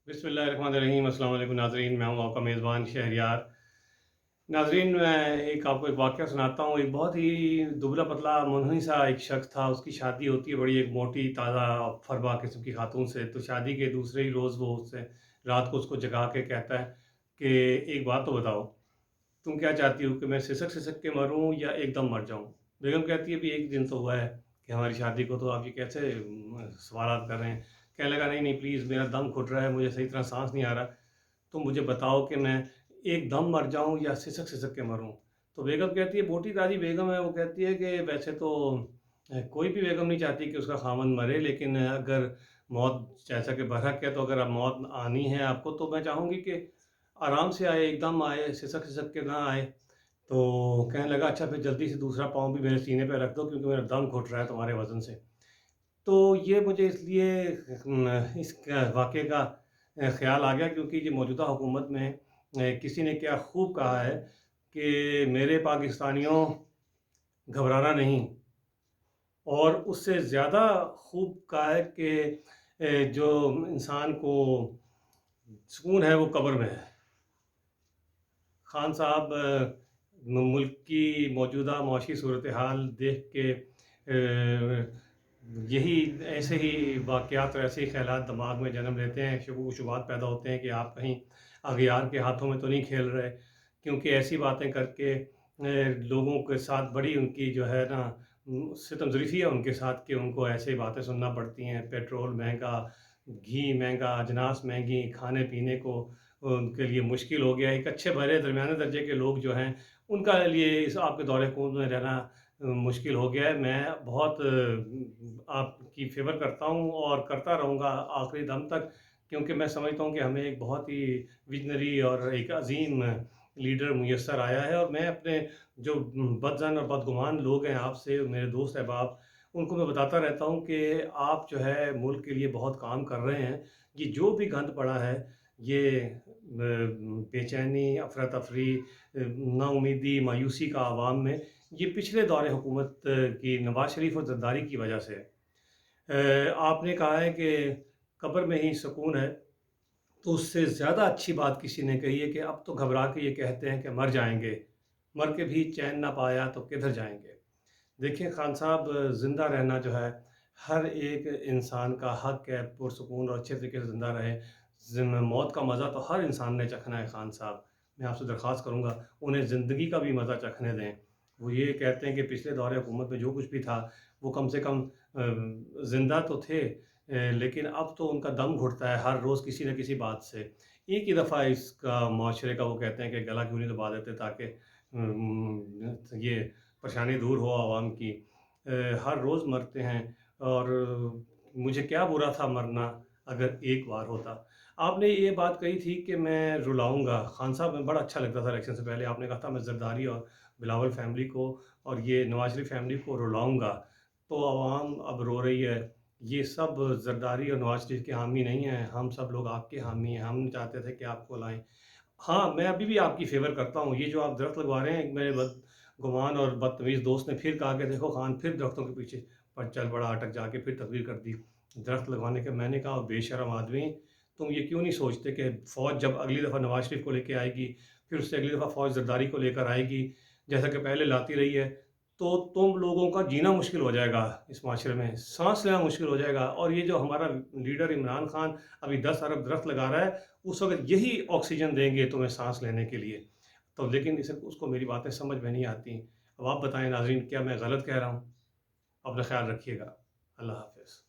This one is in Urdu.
بسم اللہ الرحمن الرحیم۔ السلام علیکم ناظرین، میں ہوں آپ کا میزبان شہریار۔ ناظرین، میں آپ کو ایک واقعہ سناتا ہوں۔ ایک بہت ہی دبلا پتلا منحنی سا ایک شخص تھا، اس کی شادی ہوتی ہے بڑی ایک موٹی تازہ فربا قسم کی خاتون سے۔ تو شادی کے دوسرے ہی روز وہ اس سے رات کو اس کو جگا کے کہتا ہے کہ ایک بات تو بتاؤ، تم کیا چاہتی ہو، کہ میں سسک سسک کے مروں یا ایک دم مر جاؤں؟ بیگم کہتی ہے بھی ایک دن تو ہوا ہے کہ ہماری شادی کو، تو آپ یہ کیسے سوالات کر رہے ہیں؟ کہنے لگا نہیں نہیں پلیز، میرا دم گھٹ رہا ہے، مجھے صحیح طرح سانس نہیں آ رہا، تو مجھے بتاؤ کہ میں ایک دم مر جاؤں یا سسک سسک کے مروں؟ تو بیگم کہتی ہے، موٹی تازی بیگم ہے، وہ کہتی ہے کہ ویسے تو کوئی بھی بیگم نہیں چاہتی کہ اس کا خاوند مرے، لیکن اگر موت جیسا کہ برحق ہے، تو اگر اب موت آنی ہے آپ کو، تو میں چاہوں گی کہ آرام سے آئے، ایک دم آئے، سسک سسک کے نہ آئے۔ تو کہنے لگا اچھا پھر جلدی سے دوسرا پاؤں بھی میرے سینے پہ رکھ دو، کیونکہ میرا دم گھٹ رہا ہے تمہارے وزن سے۔ تو یہ مجھے اس لیے اس واقعے کا خیال آ گیا، کیونکہ یہ موجودہ حکومت میں کسی نے کیا خوب کہا ہے کہ میرے پاکستانیوں گھبرانا نہیں، اور اس سے زیادہ خوب کہا ہے کہ جو انسان کو سکون ہے وہ قبر میں ہے۔ خان صاحب ملک کی موجودہ معاشی صورتحال دیکھ کے یہی ایسے ہی واقعات اور ایسے ہی خیالات دماغ میں جنم لیتے ہیں، شکوک و شبہات پیدا ہوتے ہیں کہ آپ کہیں اغیار کے ہاتھوں میں تو نہیں کھیل رہے، کیونکہ ایسی باتیں کر کے لوگوں کے ساتھ بڑی ان کی جو ہے نا ستم ظریفی ہے ان کے ساتھ، کہ ان کو ایسے باتیں سننا پڑتی ہیں۔ پیٹرول مہنگا، گھی مہنگا، اجناس مہنگی، کھانے پینے کو ان کے لیے مشکل ہو گیا۔ ایک اچھے بھلے درمیانے درجے کے لوگ جو ہیں ان کا لیے اس آپ کے دور حکومت میں رہنا مشکل ہو گیا ہے۔ میں بہت آپ کی فیور کرتا ہوں اور کرتا رہوں گا آخری دم تک، کیونکہ میں سمجھتا ہوں کہ ہمیں ایک بہت ہی ویژنری اور ایک عظیم لیڈر میسر آیا ہے، اور میں اپنے جو بدظن اور بدگمان لوگ ہیں آپ سے، میرے دوست احباب، ان کو میں بتاتا رہتا ہوں کہ آپ جو ہے ملک کے لیے بہت کام کر رہے ہیں۔ یہ جو بھی گند پڑا ہے، یہ بے چینی، افراتفری، نا امیدی، مایوسی کا عوام میں، یہ پچھلے دور حکومت کی نواز شریف اور زرداری کی وجہ سے ہے۔ آپ نے کہا ہے کہ قبر میں ہی سکون ہے، تو اس سے زیادہ اچھی بات کسی نے کہی ہے کہ اب تو گھبرا کے یہ کہتے ہیں کہ مر جائیں گے، مر کے بھی چین نہ پایا تو کدھر جائیں گے؟ دیکھیں خان صاحب، زندہ رہنا جو ہے ہر ایک انسان کا حق ہے، پرسکون اور اچھے طریقے سے زندہ رہے۔ موت کا مزہ تو ہر انسان نے چکھنا ہے خان صاحب، میں آپ سے درخواست کروں گا انہیں زندگی کا بھی مزہ چکھنے دیں۔ وہ یہ کہتے ہیں کہ پچھلے دور حکومت میں جو کچھ بھی تھا وہ کم سے کم زندہ تو تھے، لیکن اب تو ان کا دم گھٹتا ہے ہر روز کسی نہ کسی بات سے۔ ایک ہی دفعہ اس کا معاشرے کا وہ کہتے ہیں کہ گلا کیوں نہیں دبا دیتے تاکہ یہ پریشانی دور ہو عوام کی۔ ہر روز مرتے ہیں، اور مجھے کیا برا تھا مرنا اگر ایک بار ہوتا۔ آپ نے یہ بات کہی تھی کہ میں رلاؤں گا خان صاحب، میں بڑا اچھا لگتا تھا الیکشن سے پہلے آپ نے کہا تھا میں زرداری اور بلاول فیملی کو اور یہ نواز شریف فیملی کو رلاؤں گا، تو عوام اب رو رہی ہے۔ یہ سب زرداری اور نواز شریف کے حامی نہیں ہیں، ہم سب لوگ آپ کے حامی ہیں، ہم چاہتے تھے کہ آپ کو لائیں۔ ہاں میں ابھی بھی آپ کی فیور کرتا ہوں، یہ جو آپ درخت لگوا رہے ہیں، میرے گمان اور بدتمیز دوست نے پھر کہا کہ دیکھو خان پھر درختوں کے پیچھے پر چل پڑا، اٹک جا کے پھر تقریر کر دی درخت لگوانے کے۔ میں نے کہا بے شرم آدمی، تم یہ کیوں نہیں سوچتے کہ فوج جب اگلی دفعہ نواز شریف کو لے کے آئے گی، پھر اس سے اگلی دفعہ فوج زرداری کو لے کر آئے گی جیسا کہ پہلے لاتی رہی ہے، تو تم لوگوں کا جینا مشکل ہو جائے گا، اس معاشرے میں سانس لینا مشکل ہو جائے گا۔ اور یہ جو ہمارا لیڈر عمران خان ابھی 10 ارب درخت لگا رہا ہے، اس وقت یہی آکسیجن دیں گے تمہیں سانس لینے کے لیے۔ تو لیکن اس کو میری باتیں سمجھ میں نہیں آتی۔ اب آپ بتائیں ناظرین، کیا میں غلط کہہ رہا ہوں؟ اپنا خیال رکھیے گا۔ اللہ حافظ۔